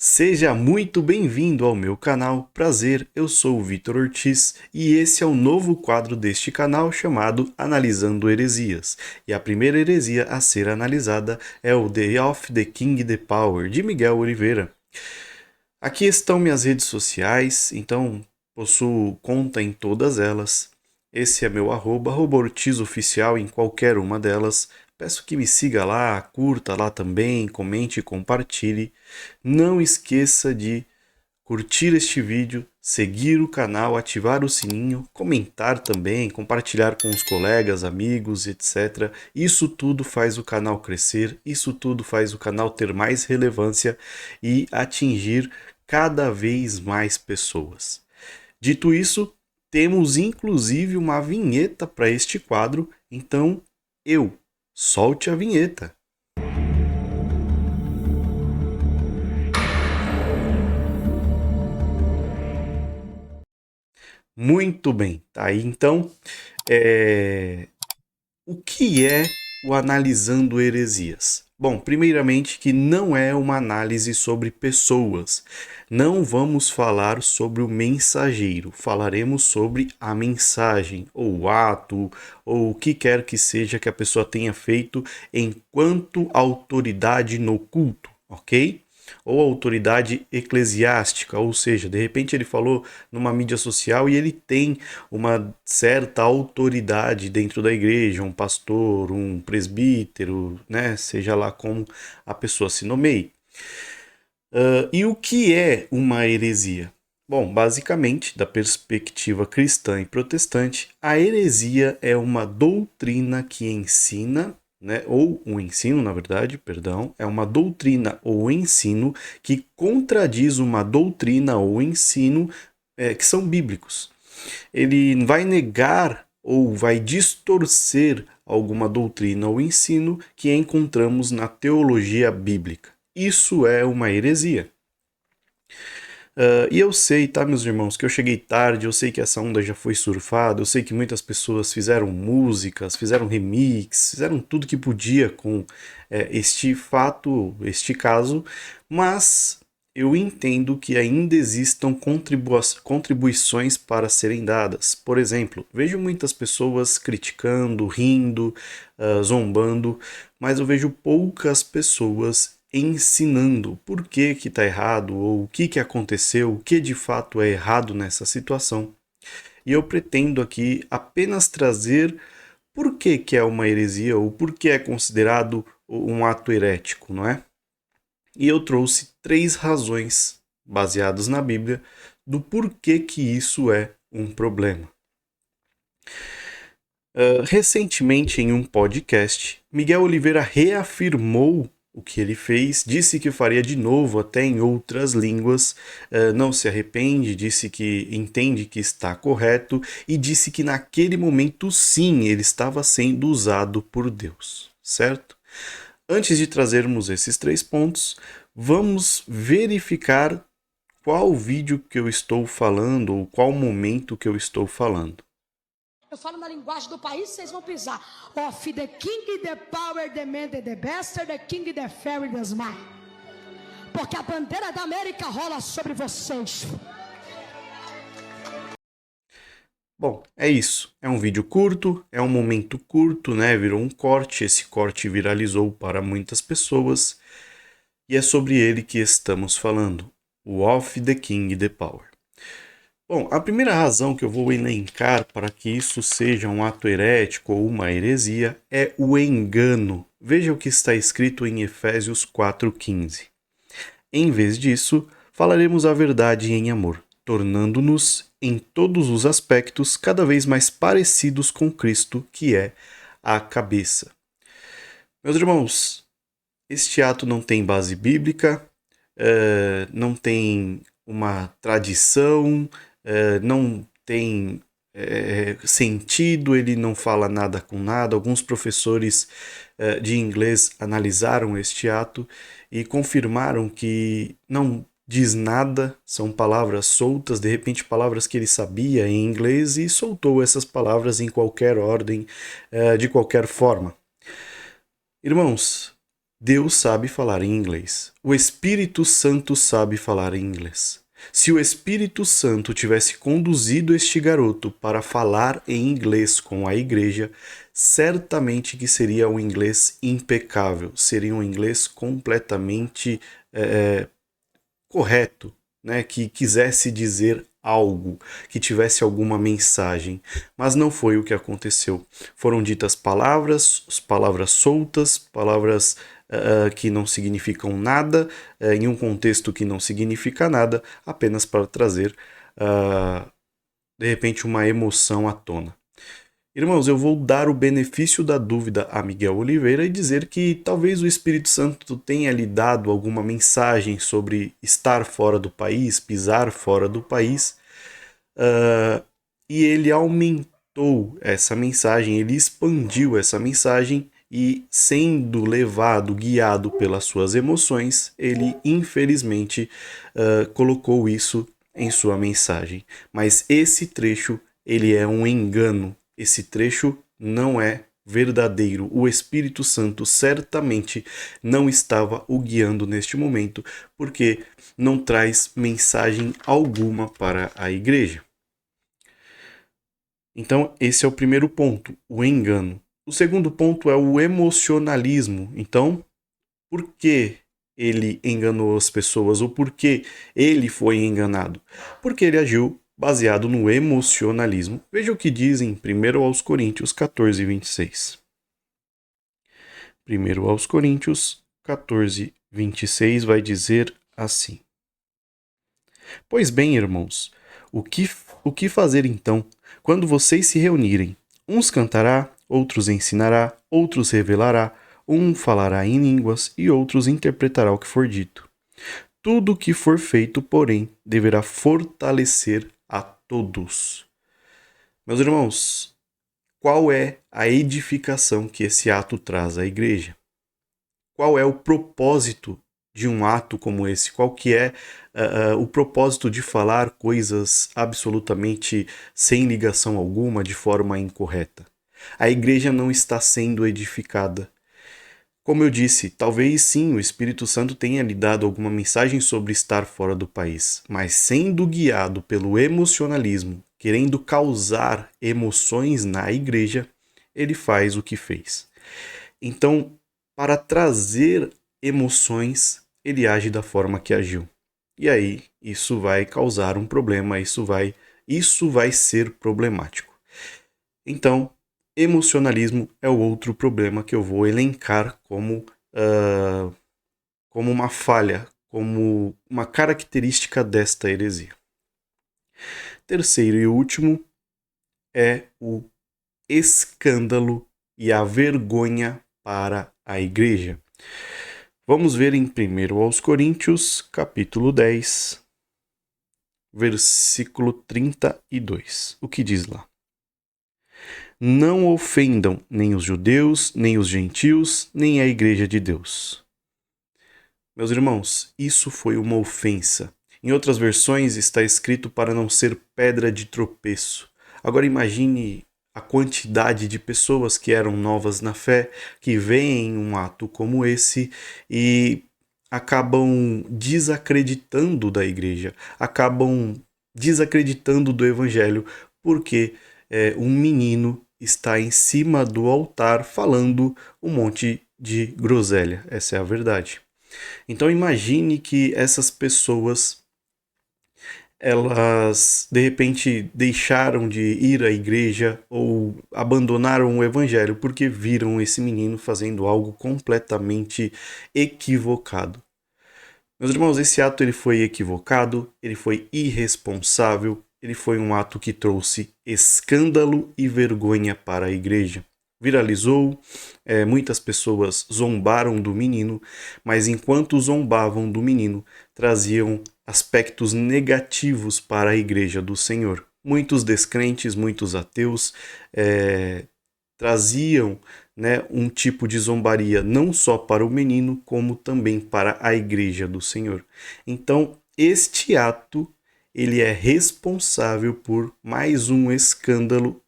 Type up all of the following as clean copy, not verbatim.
Seja muito bem-vindo ao meu canal. Prazer, eu sou o Vitor Ortiz e esse é o novo quadro deste canal chamado Analisando Heresias. E a primeira heresia a ser analisada é o The of the King the Power, de Miguel Oliveira. Aqui estão minhas redes sociais, então possuo conta em todas elas. Esse é meu arroba @ortizoficial em qualquer uma delas. Peço que me siga lá, curta lá também, comente e compartilhe. Não esqueça de curtir este vídeo, seguir o canal, ativar o sininho, comentar também, compartilhar com os colegas, amigos, etc. Isso tudo faz o canal crescer, isso tudo faz o canal ter mais relevância e atingir cada vez mais pessoas. Dito isso, temos inclusive uma vinheta para este quadro, então solte a vinheta. Muito bem, tá aí então. O que é o Analisando Heresias? Bom, primeiramente que não é uma análise sobre pessoas. Não vamos falar sobre o mensageiro. Falaremos sobre a mensagem, ou o ato, ou o que quer que seja que a pessoa tenha feito enquanto autoridade no culto, ok? Ou autoridade eclesiástica, ou seja, de repente ele falou numa mídia social e ele tem uma certa autoridade dentro da igreja, um pastor, um presbítero, né? Seja lá como a pessoa se nomeie. E o que é uma heresia? Bom, basicamente, da perspectiva cristã e protestante, a heresia é uma doutrina que ensina, né, ou um ensino, na verdade, perdão, é uma doutrina ou ensino que contradiz uma doutrina ou ensino que são bíblicos. Ele vai negar ou vai distorcer alguma doutrina ou ensino que encontramos na teologia bíblica. Isso é uma heresia. E eu sei, tá, meus irmãos, que eu cheguei tarde, eu sei que essa onda já foi surfada, eu sei que muitas pessoas fizeram músicas, fizeram remix, fizeram tudo que podia com este fato, este caso, mas eu entendo que ainda existam contribuições para serem dadas. Por exemplo, vejo muitas pessoas criticando, rindo, zombando, mas eu vejo poucas pessoas ensinando por que que está errado ou o que que aconteceu, o que de fato é errado nessa situação. E eu pretendo aqui apenas trazer por que que é uma heresia ou por que é considerado um ato herético, não é? E eu trouxe 3 razões baseadas na Bíblia do porquê que isso é um problema. Recentemente, em um podcast, Miguel Oliveira reafirmou o que ele fez, disse que faria de novo até em outras línguas, não se arrepende, disse que entende que está correto e disse que naquele momento sim, ele estava sendo usado por Deus, certo? Antes de trazermos esses 3 pontos, vamos verificar qual vídeo que eu estou falando ou qual momento que eu estou falando. Eu falo na linguagem do país, vocês vão pisar. Of the king, the power, the man, the bastard, the king, the fairy, the smile. Porque a bandeira da América rola sobre vocês. Bom, é isso. É um vídeo curto, é um momento curto, né? Virou um corte, esse corte viralizou para muitas pessoas. E é sobre ele que estamos falando. O Of the King the Power. Bom, a primeira razão que eu vou elencar para que isso seja um ato herético ou uma heresia é o engano. Veja o que está escrito em Efésios 4,15. Em vez disso, falaremos a verdade em amor, tornando-nos, em todos os aspectos, cada vez mais parecidos com Cristo, que é a cabeça. Meus irmãos, este ato não tem base bíblica, não tem uma tradição, não tem sentido, ele não fala nada com nada. Alguns professores de inglês analisaram este ato e confirmaram que não diz nada, são palavras soltas, de repente palavras que ele sabia em inglês e soltou essas palavras em qualquer ordem, de qualquer forma. Irmãos, Deus sabe falar em inglês. O Espírito Santo sabe falar em inglês. Se o Espírito Santo tivesse conduzido este garoto para falar em inglês com a igreja, certamente que seria um inglês impecável, seria um inglês completamente correto, né? Que quisesse dizer algo, que tivesse alguma mensagem, mas não foi o que aconteceu. Foram ditas palavras soltas, palavras que não significam nada, em um contexto que não significa nada, apenas para trazer, de repente, uma emoção à tona. Irmãos, eu vou dar o benefício da dúvida a Miguel Oliveira e dizer que talvez o Espírito Santo tenha lhe dado alguma mensagem sobre estar fora do país, pisar fora do país, e ele aumentou essa mensagem, ele expandiu essa mensagem e, sendo levado, guiado pelas suas emoções, ele infelizmente colocou isso em sua mensagem. Mas esse trecho, ele é um engano. Esse trecho não é verdadeiro. O Espírito Santo certamente não estava o guiando neste momento, porque não traz mensagem alguma para a igreja. Então, esse é o primeiro ponto, o engano. O segundo ponto é o emocionalismo. Então, por que ele enganou as pessoas ou por que ele foi enganado? Porque ele agiu baseado no emocionalismo. Veja o que diz em 1 aos Coríntios 14, 26. 1 aos Coríntios 14, 26 vai dizer assim: Pois bem, irmãos, o que fazer então, quando vocês se reunirem? Uns cantará, outros ensinará, outros revelará, um falará em línguas e outros interpretará o que for dito. Tudo o que for feito, porém, deverá fortalecer a todos. Meus irmãos, qual é a edificação que esse ato traz à igreja? Qual é o propósito de um ato como esse? Qual que é o propósito de falar coisas absolutamente sem ligação alguma, de forma incorreta? A igreja não está sendo edificada. Como eu disse, talvez sim o Espírito Santo tenha lhe dado alguma mensagem sobre estar fora do país, mas sendo guiado pelo emocionalismo, querendo causar emoções na igreja, ele faz o que fez. Então, para trazer emoções, ele age da forma que agiu. E aí, isso vai causar um problema, isso vai ser problemático. Então, emocionalismo é o outro problema que eu vou elencar como uma falha, como uma característica desta heresia. Terceiro e último é o escândalo e a vergonha para a igreja. Vamos ver em 1 aos Coríntios, capítulo 10, versículo 32. O que diz lá? Não ofendam nem os judeus, nem os gentios, nem a igreja de Deus. Meus irmãos, isso foi uma ofensa. Em outras versões está escrito para não ser pedra de tropeço. Agora imagine a quantidade de pessoas que eram novas na fé, que veem um ato como esse e acabam desacreditando da igreja, acabam desacreditando do evangelho, porque um menino está em cima do altar falando um monte de groselha. Essa é a verdade. Então imagine que essas pessoas, elas de repente deixaram de ir à igreja ou abandonaram o evangelho porque viram esse menino fazendo algo completamente equivocado. Meus irmãos, esse ato ele foi equivocado, ele foi irresponsável, ele foi um ato que trouxe escândalo e vergonha para a igreja. Viralizou, muitas pessoas zombaram do menino, mas enquanto zombavam do menino, traziam aspectos negativos para a igreja do Senhor. Muitos descrentes, muitos ateus traziam um tipo de zombaria não só para o menino, como também para a igreja do Senhor. Então, este ato ele é responsável por mais um escândalo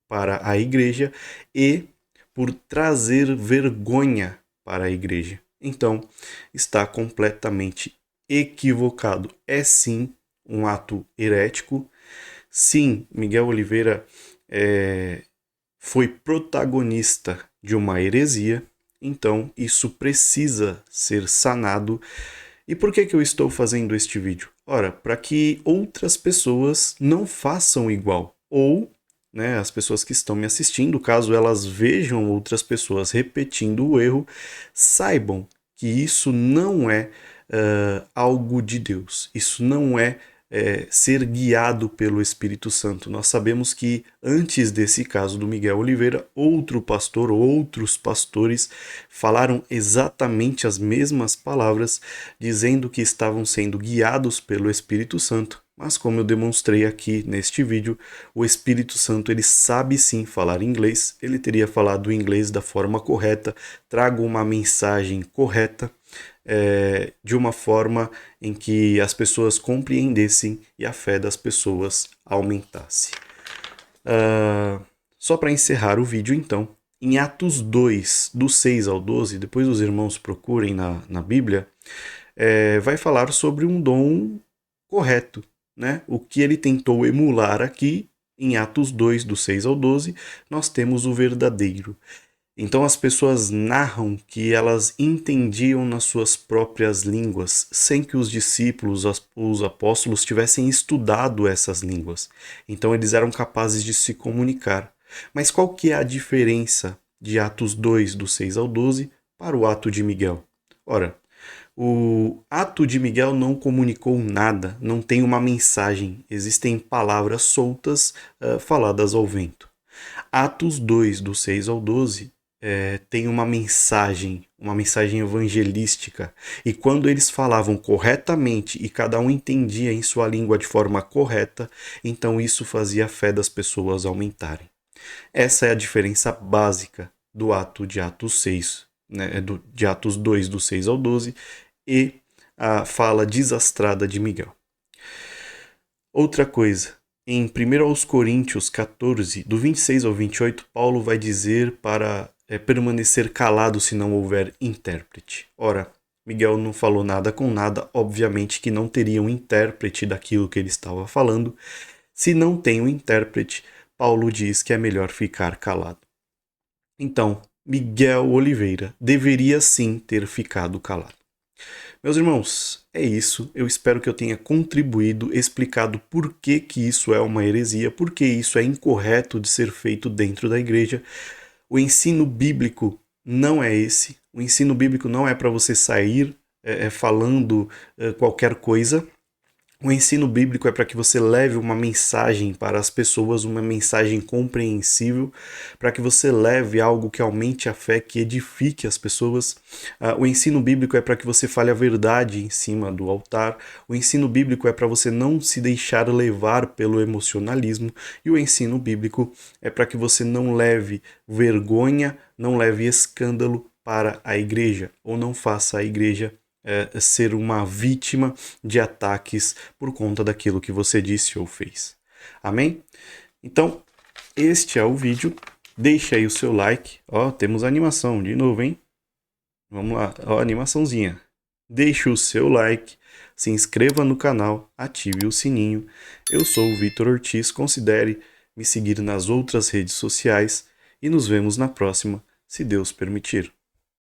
para a igreja e por trazer vergonha para a igreja. então está completamente equivocado. É sim um ato herético. Sim, Miguel Oliveira foi protagonista de uma heresia, então isso precisa ser sanado. E por que eu estou fazendo este vídeo? Ora, para que outras pessoas não façam igual, ou as pessoas que estão me assistindo, caso elas vejam outras pessoas repetindo o erro, saibam que isso não é algo de Deus, isso não é ser guiado pelo Espírito Santo. Nós sabemos que antes desse caso do Miguel Oliveira, outro pastor, outros pastores falaram exatamente as mesmas palavras, dizendo que estavam sendo guiados pelo Espírito Santo. Mas como eu demonstrei aqui neste vídeo, o Espírito Santo ele sabe sim falar inglês, ele teria falado o inglês da forma correta, trago uma mensagem correta, de uma forma em que as pessoas compreendessem e a fé das pessoas aumentasse. Só para encerrar o vídeo então, em Atos 2, do 6 ao 12, depois os irmãos procurem na Bíblia, vai falar sobre um dom correto, né? O que ele tentou emular aqui, em Atos 2, do 6 ao 12, nós temos o verdadeiro. Então as pessoas narram que elas entendiam nas suas próprias línguas, sem que os discípulos, os apóstolos, tivessem estudado essas línguas. Então eles eram capazes de se comunicar. Mas qual que é a diferença de Atos 2, do 6 ao 12, para o ato de Miguel? Ora, o ato de Miguel não comunicou nada, não tem uma mensagem, existem palavras soltas faladas ao vento. Atos 2, do 6 ao 12, tem uma mensagem evangelística. E quando eles falavam corretamente e cada um entendia em sua língua de forma correta, então isso fazia a fé das pessoas aumentarem. Essa é a diferença básica do ato de Atos 6, de Atos 2, do 6 ao 12, e a fala desastrada de Miguel. Outra coisa, em 1 Coríntios 14, do 26 ao 28, Paulo vai dizer para permanecer calado se não houver intérprete. Ora, Miguel não falou nada com nada, obviamente que não teria um intérprete daquilo que ele estava falando. Se não tem um intérprete, Paulo diz que é melhor ficar calado. Então, Miguel Oliveira deveria sim ter ficado calado. Meus irmãos, é isso. Eu espero que eu tenha contribuído, explicado por que isso é uma heresia, por que isso é incorreto de ser feito dentro da igreja. O ensino bíblico não é esse. O ensino bíblico não é para você sair falando qualquer coisa. O ensino bíblico é para que você leve uma mensagem para as pessoas, uma mensagem compreensível, para que você leve algo que aumente a fé, que edifique as pessoas. O ensino bíblico é para que você fale a verdade em cima do altar. O ensino bíblico é para você não se deixar levar pelo emocionalismo. E o ensino bíblico é para que você não leve vergonha, não leve escândalo para a igreja, ou não faça a igreja ser uma vítima de ataques por conta daquilo que você disse ou fez. Amém? Então, este é o vídeo. Deixa aí o seu like. Ó, temos animação de novo, hein? Vamos lá, ó, animaçãozinha. Deixe o seu like, se inscreva no canal, ative o sininho. Eu sou o Vitor Ortiz, considere me seguir nas outras redes sociais e nos vemos na próxima, se Deus permitir.